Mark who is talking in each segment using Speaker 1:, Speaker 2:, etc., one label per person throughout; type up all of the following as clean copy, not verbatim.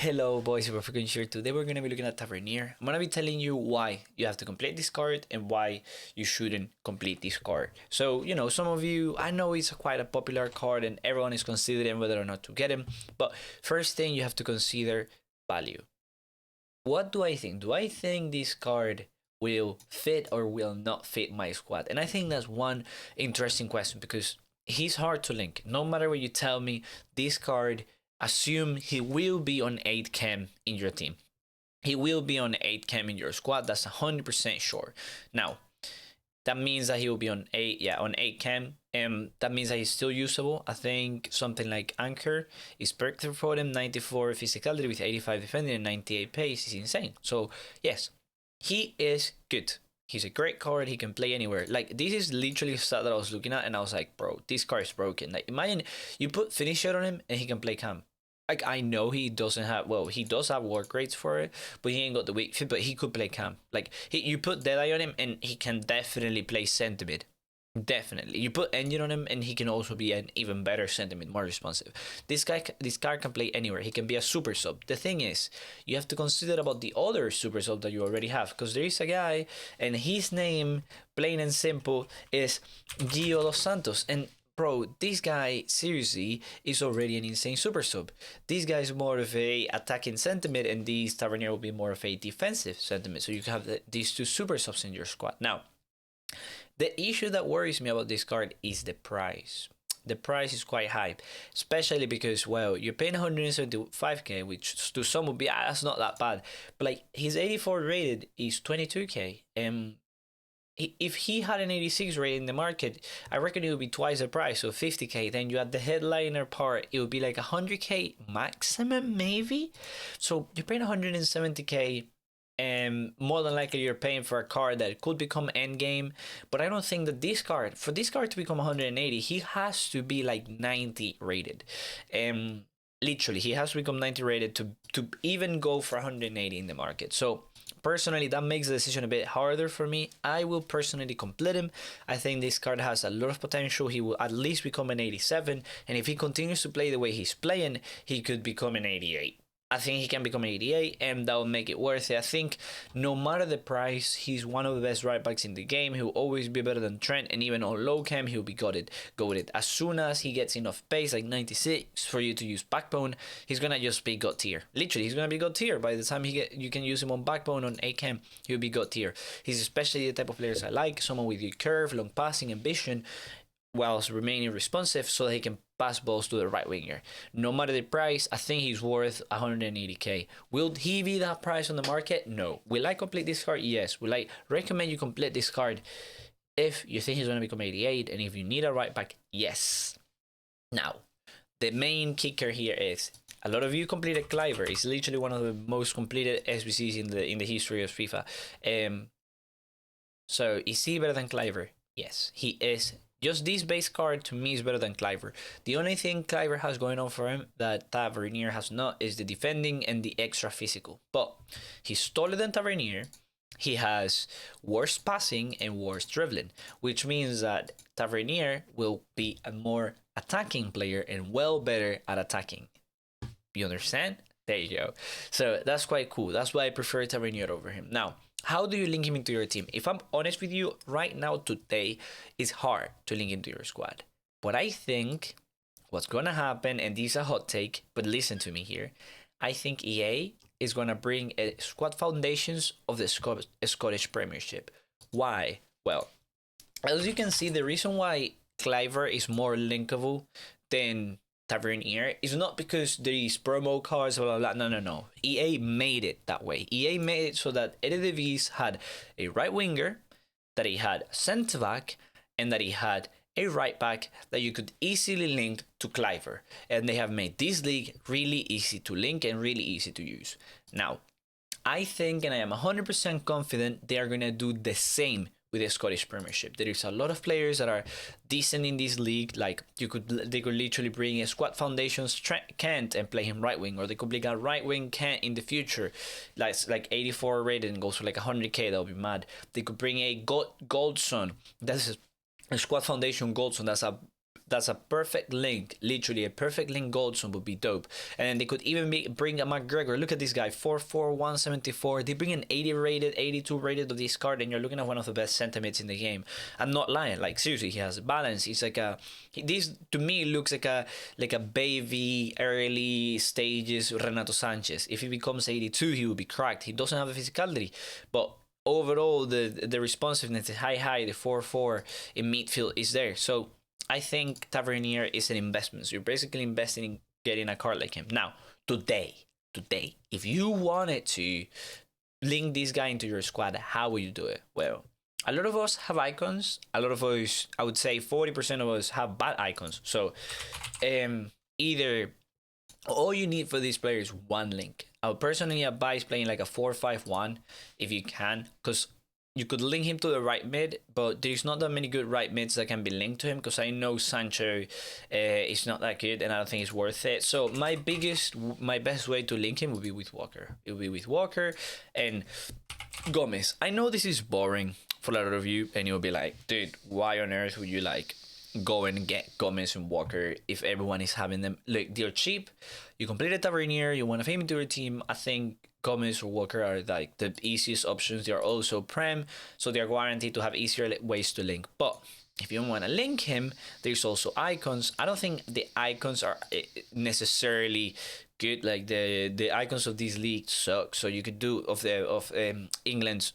Speaker 1: Hello boys, we're freaking here. Today we're going to be looking at Tavernier. I'm going to be telling you why you have to complete this card and why you shouldn't complete this card. So, some of you, I know it's quite a popular card and everyone is considering whether or not to get him. But first thing you have to consider value. What do I think? Do I think this card will fit or will not fit my squad? And I think that's one interesting question because he's hard to link. No matter what you tell me, this card, assume he will be on 8 chem in your team. He will be on 8 chem in your squad. That's 100% sure. Now, that means that he will be on 8 chem. And that means that he's still usable. I think something like Anchor is perfect for him. 94 physicality with 85 defending and 98 pace is insane. So, yes, he is good. He's a great card. He can play anywhere. Like, this is literally stuff that I was looking at and I was like, bro, this card is broken. Like, imagine you put finisher on him and he can play cam. Like, I know he doesn't have, well, he does have work rates for it, but he ain't got the weak fit, but he could play cam. Like, you put Deadeye on him and he can definitely play center mid. Definitely. You put engine on him and he can also be an even better sentiment, more responsive. This card can play anywhere. He can be a super sub. The thing is, you have to consider about the other super sub that you already have, because there is a guy and his name, plain and simple, is Gio Dos Santos. And bro, this guy seriously is already an insane super sub. This guy is more of a attacking sentiment and this Tavernier will be more of a defensive sentiment. So you can have these two super subs in your squad. Now, the issue that worries me about this card is the price. The price is quite high, especially because, well, you're paying 175k, which to some would be, that's not that bad. But like, his 84 rated is 22k. And if he had an 86 rate in the market, I reckon it would be twice the price, so 50k. Then you add the headliner part, it would be like 100k maximum, maybe. So you're paying 170k. And more than likely you're paying for a card that could become endgame, but I don't think that for this card to become 180, he has to be like 90 rated. Literally, he has to become 90 rated to even go for 180 in the market. So personally, that makes the decision a bit harder for me. I will personally complete him. I think this card has a lot of potential. He will at least become an 87, and if he continues to play the way he's playing, he could become an 88. I think he can become an 88 and that will make it worth it. I think no matter the price, he's one of the best right backs in the game. He'll always be better than Trent, and even on low cam, he'll be goated. As soon as he gets enough pace, like 96, for you to use backbone, he's gonna just be god tier. Literally, he's gonna be god tier. By the time you can use him on backbone on 8 cam, he'll be god tier. He's especially the type of players I like, someone with good curve, long passing, and vision, whilst remaining responsive so that he can pass balls to the right winger. No matter the price, I think he's worth 180k. Will he be that price on the market? No. Will I complete this card? Yes. Will I recommend you complete this card if you think he's going to become 88 and if you need a right back? Yes. Now, the main kicker here is a lot of you completed Cliver. It's literally one of the most completed SBCs in the history of FIFA. So is he better than Cliver? Yes, he is. Just this base card to me is better than Cliver. The only thing Cliver has going on for him that Tavernier has not is the defending and the extra physical. But he's taller than Tavernier. He has worse passing and worse dribbling, which means that Tavernier will be a more attacking player and well better at attacking. You understand? There you go. So that's quite cool. That's why I prefer Tavernier over him. Now, how do you link him into your team? If I'm honest with you, right now, today, it's hard to link into your squad. But I think what's going to happen, and this is a hot take, but listen to me here. I think EA is going to bring a squad foundations of the Scottish Premiership. Why? Well, as you can see, the reason why Cliver is more linkable than Tavernier is not because there is promo cards, blah, blah, blah. No. EA made it that way. EA made it so that Eredivisie had a right winger, that he had centre back, and that he had a right back that you could easily link to Cliver. And they have made this league really easy to link and really easy to use. Now, I think, and I am 100% confident, they are going to do the same with the Scottish Premiership. There is a lot of players that are decent in this league. Like they could literally bring a squad foundations Kent and play him right wing, or they could bring a right wing Kent in the future, like 84 rated and goes for like 100k. That would be mad. They could bring a Goldson. That's a squad foundation Goldson. That's a that's a perfect link. Literally a perfect link Goldson would be dope. And then they could even bring a McGregor. Look at this guy, 4'4", 174. They bring an 80 rated, 82 rated of this card, and you're looking at one of the best center mids in the game. I'm not lying. Like seriously, he has balance. He's like this to me looks like a baby early stages Renato Sanchez. If he becomes 82, he will be cracked. He doesn't have a physicality, but overall the responsiveness, the high, the 4-4 in midfield is there. So I think Tavernier is an investment. So you're basically investing in getting a card like him. Now, today, if you wanted to link this guy into your squad, how would you do it? Well, a lot of us have icons. A lot of us, I would say 40% of us have bad icons. So either all you need for this player is one link. I would personally advise playing like a 4-5-1 if you can, because you could link him to the right mid, but there's not that many good right mids that can be linked to him, because I know Sancho is not that good and I don't think it's worth it. So my best way to link him would be with Walker. It would be with Walker and Gomez. I know this is boring for a lot of you, and you'll be like, dude, why on earth would you like go and get Gomez and Walker if everyone is having them? Look, they're cheap. You completed Tavernier, you want to fame into your team. I think Gomez or Walker are like the easiest options. They are also Prem, so they are guaranteed to have easier ways to link. But if you don't want to link him, there's also icons. I don't think the icons are necessarily good. Like the icons of this league suck. So you could do of England's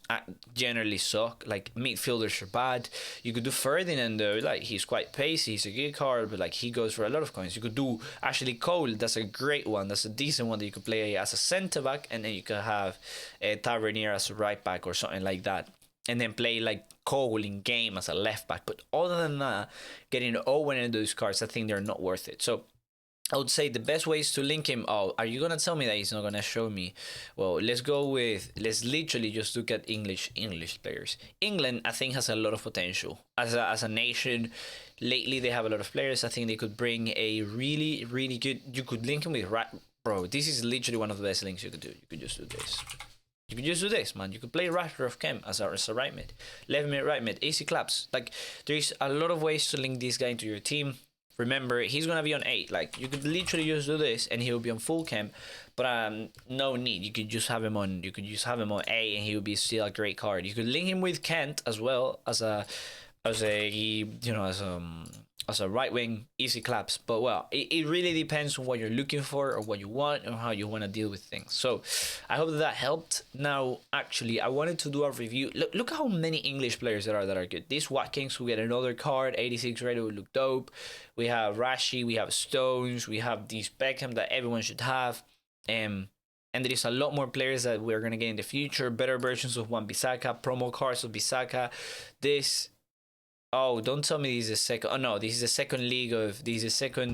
Speaker 1: generally suck. Like midfielders are bad. You could do Ferdinand though. Like he's quite pacey. He's a good card, but like he goes for a lot of coins. You could do Ashley Cole. That's a great one. That's a decent one that you could play as a centre back, and then you could have Tavernier as a right back or something like that. And then play like Cole in game as a left back. But other than that, getting Owen in those cards, I think they're not worth it. So I would say the best ways to link him. Oh, are you gonna tell me that he's not gonna show me? Well, let's literally just look at English players. England, I think, has a lot of potential as a nation. Lately, they have a lot of players. I think they could bring a really, really good. You could link him with bro. This is literally one of the best links you could do. You could just do this. You could just do this, man. You could play Rashford of Chem as a right mid. Left mid, right mid. Easy claps. Like, there's a lot of ways to link this guy into your team. Remember, he's going to be on 8. Like, you could literally just do this and he will be on full Chem. But no need. You could just have him on A and he would be still a great card. You could link him with Kent as well as a right wing, easy claps. But well, it really depends on what you're looking for or what you want or how you want to deal with things. So I hope that helped. Now, actually, I wanted to do a review. Look how many English players there are that are good. This Watkins will get another card, 86 rated, will look dope. We have Rashi, we have Stones, we have these Beckham that everyone should have. And there is a lot more players that we're going to get in the future. Better versions of Wan-Bissaka, promo cards of Bissaka. Oh, don't tell me this is a second. Oh no, this is the second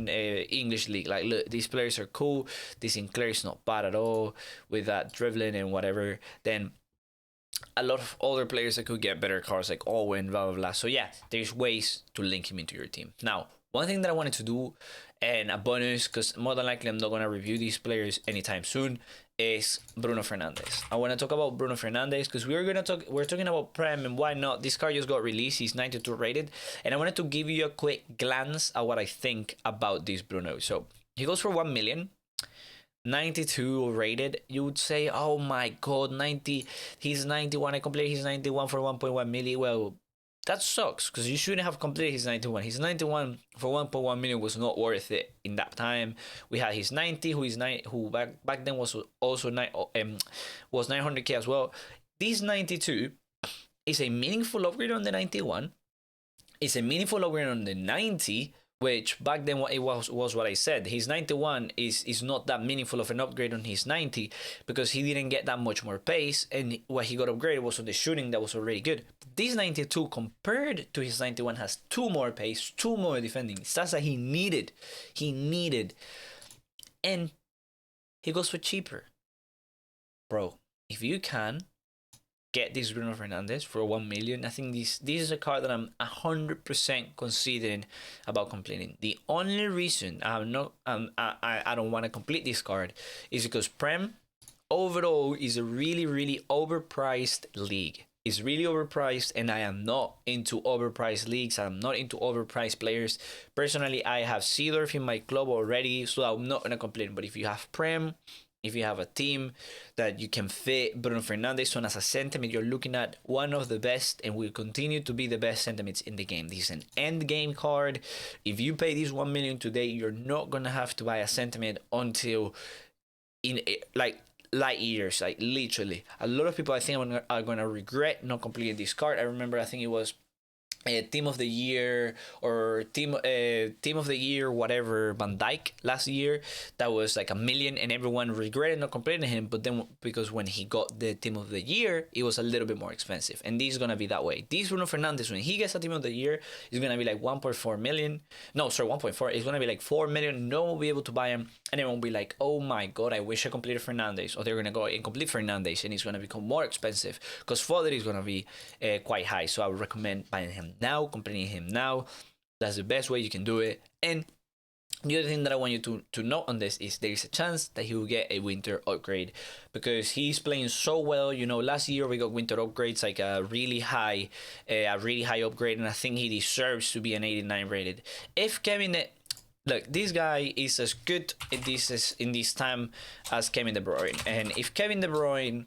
Speaker 1: English league. Like, look, these players are cool. This Sinclair is not bad at all with that dribbling and whatever. Then a lot of other players that could get better cards, like Owen, blah blah blah. So yeah, there's ways to link him into your team. Now, one thing that I wanted to do, and a bonus, because more than likely I'm not gonna review these players anytime soon, is Bruno Fernandes. I want to talk about Bruno Fernandes because we're talking about Prem and why not. This card just got released. He's 92 rated, and I wanted to give you a quick glance at what I think about this Bruno. So he goes for 1 million, 92 rated. You would say, oh my god, 90. He's 91. I completed his 91 for 1.1 million. Well, that sucks because you shouldn't have completed his 91. His 91 for 1.1 million was not worth it in that time. We had his 90, who back then was also was 900k as well. This 92 is a meaningful upgrade on the 91. It's a meaningful upgrade on the 90, which back then it was what I said. His 91 is not that meaningful of an upgrade on his 90 because he didn't get that much more pace, and what he got upgraded was on the shooting that was already good. This 92 compared to his 91 has 2 more pace, 2 more defending. Stats that he needed, and he goes for cheaper. Bro, if you can get this Bruno Fernandes for 1 million, I think this is a card that I'm 100% considering about completing. The only reason I don't want to complete this card is because Prem overall is a really, really overpriced league. is really overpriced, and I am not into overpriced leagues. I'm not into overpriced players. Personally, I have Seedorf in my club already, so I'm not gonna complain. But if you have Prem, if you have a team that you can fit Bruno Fernandes on as a sentiment, you're looking at one of the best and will continue to be the best sentiments in the game. This is an end game card. If you pay this 1 million today, you're not gonna have to buy a sentiment until in like light years, like literally. A lot of people I think are gonna regret not completing this card. I remember I think it was team of the year or team of the year whatever Van Dijk last year, that was like 1 million and everyone regretted not completing him. But then because when he got the team of the year, it was a little bit more expensive, and this is gonna be that way. This Bruno Fernandes, when he gets a team of the year, is gonna be like 1.4 million. No, sorry, 1.4. It's gonna be like 4 million. No one will be able to buy him, and everyone will be like, oh my god, I wish I completed Fernandes. Or they're gonna go and complete Fernandes, and it's gonna become more expensive because fodder is gonna be quite high. So I would recommend buying him now, completing him now. That's the best way you can do it. And the other thing that I want you to note on this is there is a chance that he will get a winter upgrade because he's playing so well. You know, last year we got winter upgrades like a really high upgrade, and I think he deserves to be an 89 rated. If Kevin, look, this guy is as good in this time as Kevin De Bruyne, and if Kevin De Bruyne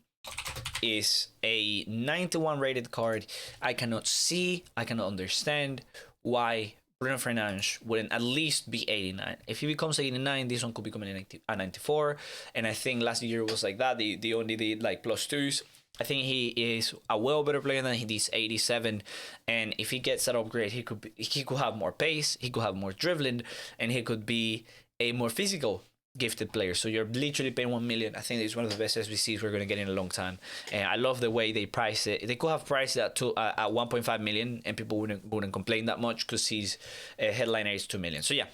Speaker 1: is a 91 rated card, I cannot understand why Bruno Fernandes wouldn't at least be 89. If he becomes 89, this one could become a 94. And I think last year was like that. They only did like +2s. I think he is a well better player than he is 87. And if he gets that upgrade, he could have more pace, he could have more dribbling, and he could be a more physical gifted player. So you're literally paying 1 million. I think it's one of the best SBCs we're going to get in a long time, and I love the way they price it. They could have priced it at 1.5 million and people wouldn't complain that much because his headliner is 2 million. So yeah,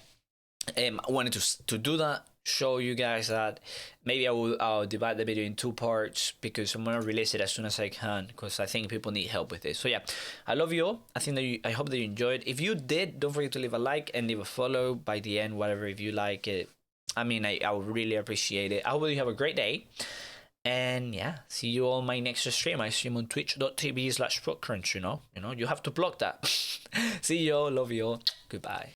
Speaker 1: I wanted to do that, show you guys that. Maybe I'll divide the video in 2 parts because I'm gonna release it as soon as I can because I think people need help with this. So yeah, I love you all. I hope that you enjoyed. If you did, don't forget to leave a like and leave a follow by the end, whatever, if you like it. I mean, I would really appreciate it. I hope you have a great day. And yeah, see you all my next stream. I stream on twitch.tv/ProCrunch, you know, you have to block that. See you all, love you all. Goodbye.